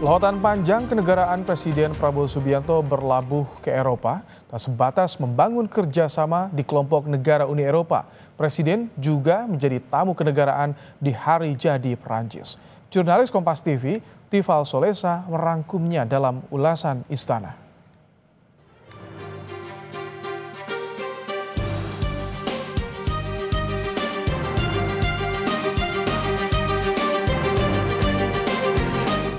Lautan panjang kenegaraan Presiden Prabowo Subianto berlabuh ke Eropa tak sebatas membangun kerjasama di kelompok negara Uni Eropa. Presiden juga menjadi tamu kenegaraan di hari jadi Perancis. Jurnalis Kompas TV, Tifal Solesa merangkumnya dalam ulasan Istana.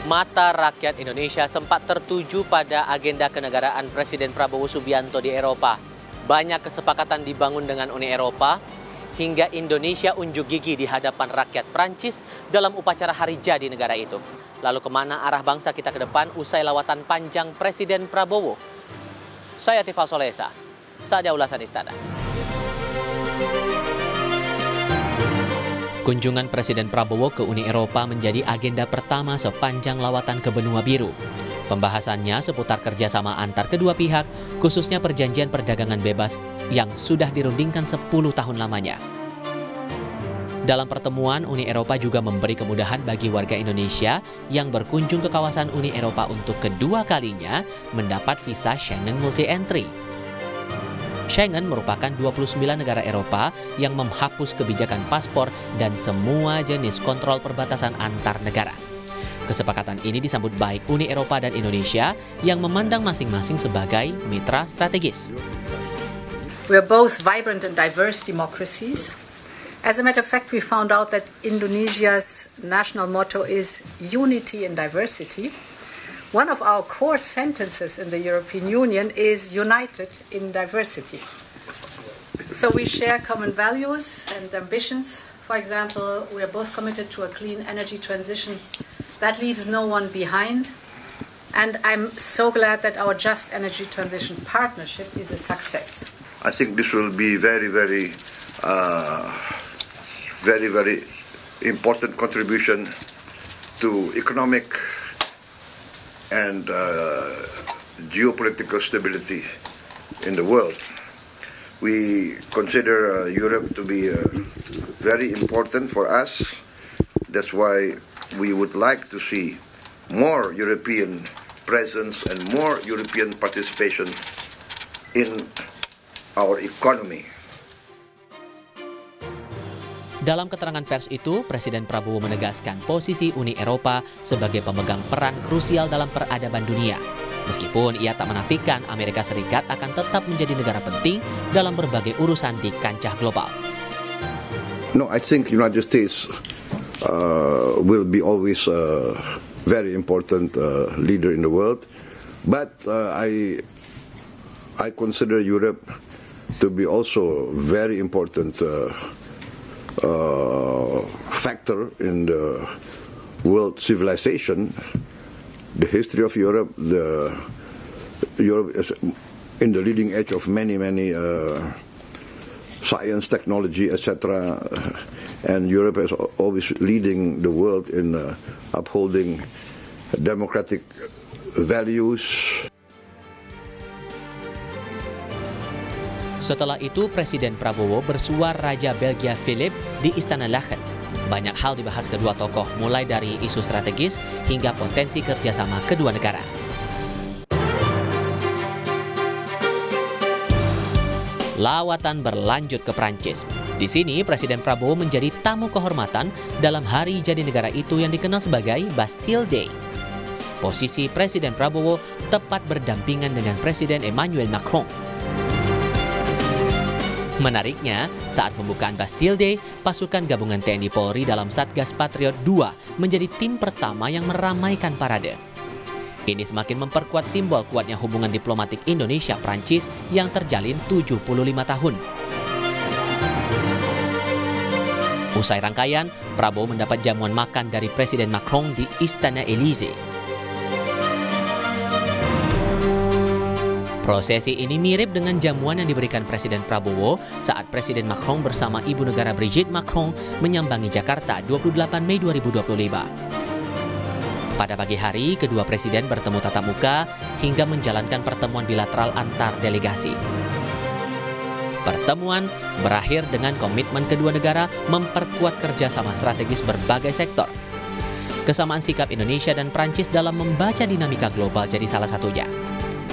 Mata rakyat Indonesia sempat tertuju pada agenda kenegaraan Presiden Prabowo Subianto di Eropa. Banyak kesepakatan dibangun dengan Uni Eropa, hingga Indonesia unjuk gigi di hadapan rakyat Prancis dalam upacara hari jadi negara itu. Lalu kemana arah bangsa kita ke depan usai lawatan panjang Presiden Prabowo? Saya Tifal Solesa, saatnya ulasan Istana. Kunjungan Presiden Prabowo ke Uni Eropa menjadi agenda pertama sepanjang lawatan ke benua biru. Pembahasannya seputar kerjasama antar kedua pihak, khususnya perjanjian perdagangan bebas yang sudah dirundingkan 10 tahun lamanya. Dalam pertemuan, Uni Eropa juga memberi kemudahan bagi warga Indonesia yang berkunjung ke kawasan Uni Eropa untuk kedua kalinya mendapat visa Schengen Multi-Entry. Schengen merupakan 29 negara Eropa yang menghapus kebijakan paspor dan semua jenis kontrol perbatasan antar negara. Kesepakatan ini disambut baik Uni Eropa dan Indonesia yang memandang masing-masing sebagai mitra strategis. We are both vibrant and diverse democracies. As a matter of fact, we found out that Indonesia's national motto is unity in diversity. One of our core sentences in the European Union is united in diversity. So we share common values and ambitions. For example, we are both committed to a clean energy transition that leaves no one behind. And I'm so glad that our Just Energy Transition Partnership is a success. I think this will be very important contribution to economic and geopolitical stability in the world. We consider Europe to be very important for us. That's why we would like to see more European presence and more European participation in our economy. Dalam keterangan pers itu, Presiden Prabowo menegaskan posisi Uni Eropa sebagai pemegang peran krusial dalam peradaban dunia. Meskipun ia tak menafikan Amerika Serikat akan tetap menjadi negara penting dalam berbagai urusan di kancah global. No, I think United States will be always a very important leader in the world, but I consider Europe to be also very important factor in the world civilization. The history of Europe, Europe is in the leading edge of many science, technology, etc. And Europe is always leading the world in upholding democratic values. Setelah itu, Presiden Prabowo bersuar Raja Belgia Philip di Istana Lachen. Banyak hal dibahas kedua tokoh, mulai dari isu strategis hingga potensi kerjasama kedua negara. Lawatan berlanjut ke Prancis. Di sini, Presiden Prabowo menjadi tamu kehormatan dalam hari jadi negara itu yang dikenal sebagai Bastille Day. Posisi Presiden Prabowo tepat berdampingan dengan Presiden Emmanuel Macron. Menariknya, saat pembukaan Bastille Day, pasukan gabungan TNI Polri dalam Satgas Patriot II menjadi tim pertama yang meramaikan parade. Ini semakin memperkuat simbol kuatnya hubungan diplomatik Indonesia-Prancis yang terjalin 75 tahun. Usai rangkaian, Prabowo mendapat jamuan makan dari Presiden Macron di Istana Élysée. Prosesi ini mirip dengan jamuan yang diberikan Presiden Prabowo saat Presiden Macron bersama Ibu Negara Brigitte Macron menyambangi Jakarta 28 Mei 2025. Pada pagi hari, kedua presiden bertemu tatap muka hingga menjalankan pertemuan bilateral antar delegasi. Pertemuan berakhir dengan komitmen kedua negara memperkuat kerjasama strategis berbagai sektor. Kesamaan sikap Indonesia dan Prancis dalam membaca dinamika global jadi salah satunya.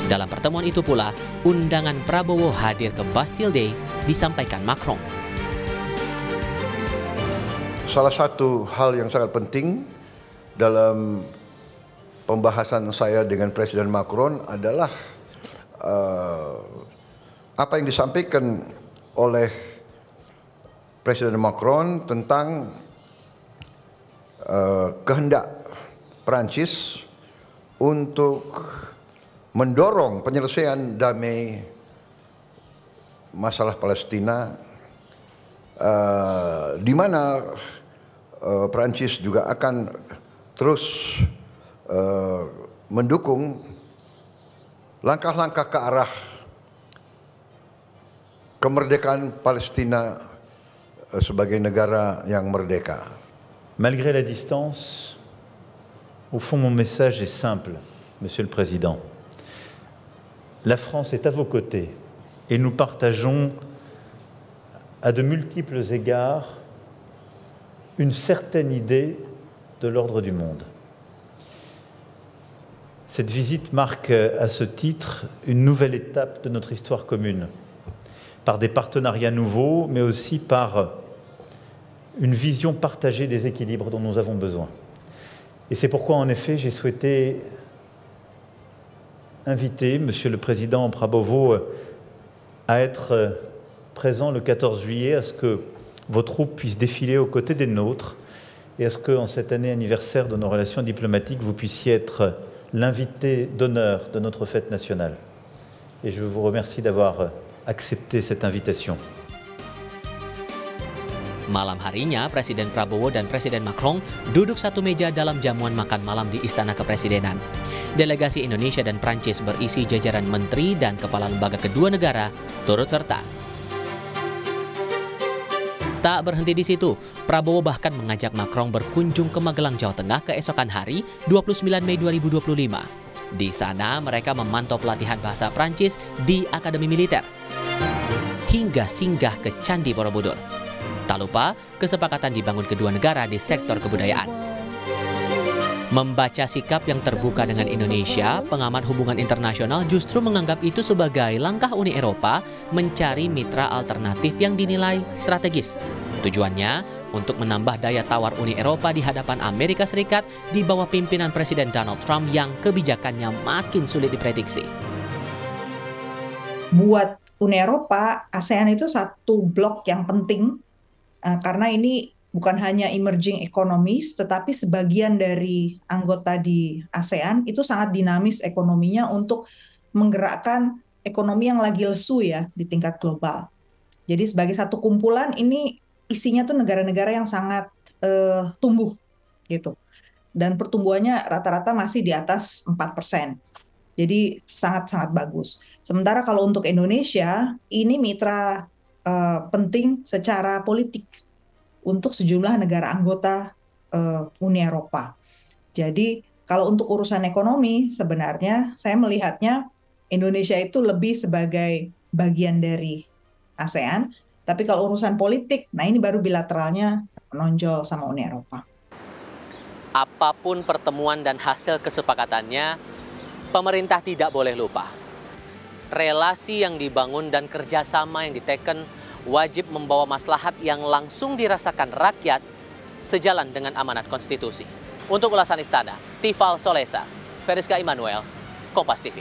Dalam pertemuan itu pula, undangan Prabowo hadir ke Bastille Day disampaikan Macron. Salah satu hal yang sangat penting dalam pembahasan saya dengan Presiden Macron adalah apa yang disampaikan oleh Presiden Macron tentang kehendak Prancis untuk mendorong penyelesaian damai masalah Palestina, di mana Prancis juga akan terus mendukung langkah-langkah ke arah kemerdekaan Palestina sebagai negara yang merdeka. Malgré la distance, au fond mon message est simple, Monsieur le Président. La France est à vos côtés et nous partageons à de multiples égards une certaine idée de l'ordre du monde. Cette visite marque à ce titre une nouvelle étape de notre histoire commune, par des partenariats nouveaux, mais aussi par une vision partagée des équilibres dont nous avons besoin. Et c'est pourquoi, en effet, j'ai souhaité inviter Monsieur le Président Prabowo à être présent le 14 juillet, à ce que vos troupes puissent défiler aux côtés des nôtres et à ce qu'en cette année anniversaire de nos relations diplomatiques, vous puissiez être l'invité d'honneur de notre fête nationale. Et je vous remercie d'avoir accepté cette invitation. Malam harinya, Presiden Prabowo dan Presiden Macron duduk satu meja dalam jamuan makan malam di Istana Kepresidenan. Delegasi Indonesia dan Prancis berisi jajaran menteri dan kepala lembaga kedua negara turut serta. Tak berhenti di situ, Prabowo bahkan mengajak Macron berkunjung ke Magelang, Jawa Tengah keesokan hari 29 Mei 2025. Di sana mereka memantau pelatihan bahasa Prancis di Akademi Militer, hingga singgah ke Candi Borobudur. Tak lupa, kesepakatan dibangun kedua negara di sektor kebudayaan. Membaca sikap yang terbuka dengan Indonesia, pengamat hubungan internasional justru menganggap itu sebagai langkah Uni Eropa mencari mitra alternatif yang dinilai strategis. Tujuannya untuk menambah daya tawar Uni Eropa di hadapan Amerika Serikat di bawah pimpinan Presiden Donald Trump yang kebijakannya makin sulit diprediksi. Buat Uni Eropa, ASEAN itu satu blok yang penting karena ini bukan hanya emerging economies, tetapi sebagian dari anggota di ASEAN itu sangat dinamis ekonominya untuk menggerakkan ekonomi yang lagi lesu ya di tingkat global. Jadi sebagai satu kumpulan ini isinya tuh negara-negara yang sangat tumbuh gitu. Dan pertumbuhannya rata-rata masih di atas 4%. Jadi sangat-sangat bagus. Sementara kalau untuk Indonesia, ini mitra penting secara politik untuk sejumlah negara anggota Uni Eropa. Jadi kalau untuk urusan ekonomi sebenarnya saya melihatnya Indonesia itu lebih sebagai bagian dari ASEAN, tapi kalau urusan politik, nah ini baru bilateralnya menonjol sama Uni Eropa. Apapun pertemuan dan hasil kesepakatannya, pemerintah tidak boleh lupa. Relasi yang dibangun dan kerjasama yang diteken wajib membawa maslahat yang langsung dirasakan rakyat sejalan dengan amanat konstitusi. Untuk ulasan Istana, Tifal Solesa, Feriska Immanuel, Kompas TV.